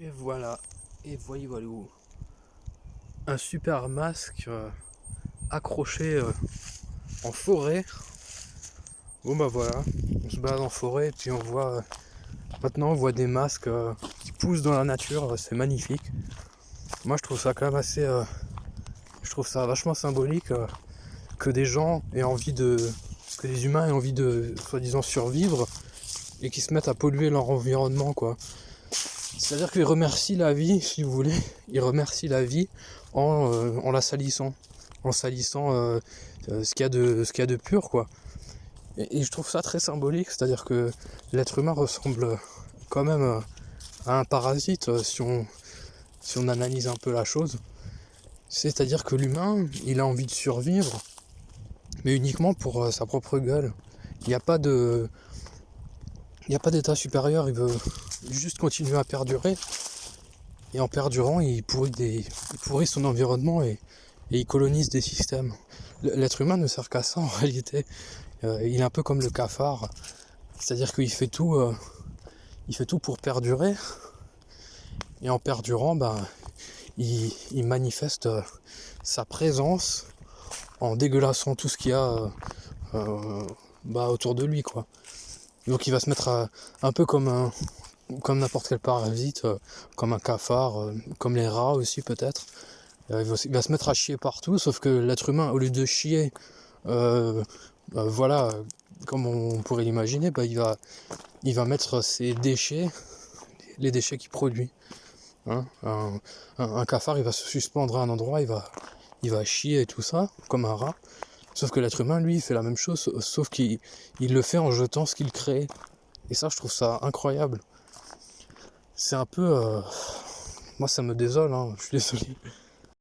Et voilà, et voilà, un super masque accroché en forêt. Bon bah voilà, on se balade en forêt et puis on voit maintenant on voit des masques qui poussent dans la nature, c'est magnifique. Moi je trouve ça quand même assez, je trouve ça vachement symbolique que des gens aient envie de, que les humains aient envie de soi-disant survivre et qui se mettent à polluer leur environnement quoi. C'est-à-dire qu'ils remercient la vie, si vous voulez, ils remercient la vie en la salissant, en salissant ce qu'il y a de pur, quoi. Et je trouve ça très symbolique, c'est-à-dire que l'être humain ressemble quand même à un parasite si on analyse un peu la chose. C'est-à-dire que l'humain, il a envie de survivre, mais uniquement pour sa propre gueule. Il n'y a pas de, il n'y a pas d'état supérieur, il veut juste continuer à perdurer. Et en perdurant, il pourrit son environnement et il colonise des systèmes. L'être humain ne sert qu'à ça en réalité. Il est un peu comme le cafard, c'est-à-dire qu'il il fait tout pour perdurer. Et en perdurant, il manifeste sa présence en dégueulassant tout ce qu'il y a autour de lui, quoi. Donc il va se mettre un peu comme n'importe quel parasite, comme un cafard, comme les rats aussi peut-être. Il va se mettre à chier partout, sauf que l'être humain, au lieu de chier, voilà, comme on pourrait l'imaginer, il va mettre ses déchets, les déchets qu'il produit. Hein. Un cafard, il va se suspendre à un endroit, il va chier et tout ça, comme un rat. Sauf que l'être humain, lui, il fait la même chose, sauf qu'il le fait en jetant ce qu'il crée. Et ça, je trouve ça incroyable. C'est un peu... moi, ça me désole, hein, je suis désolé.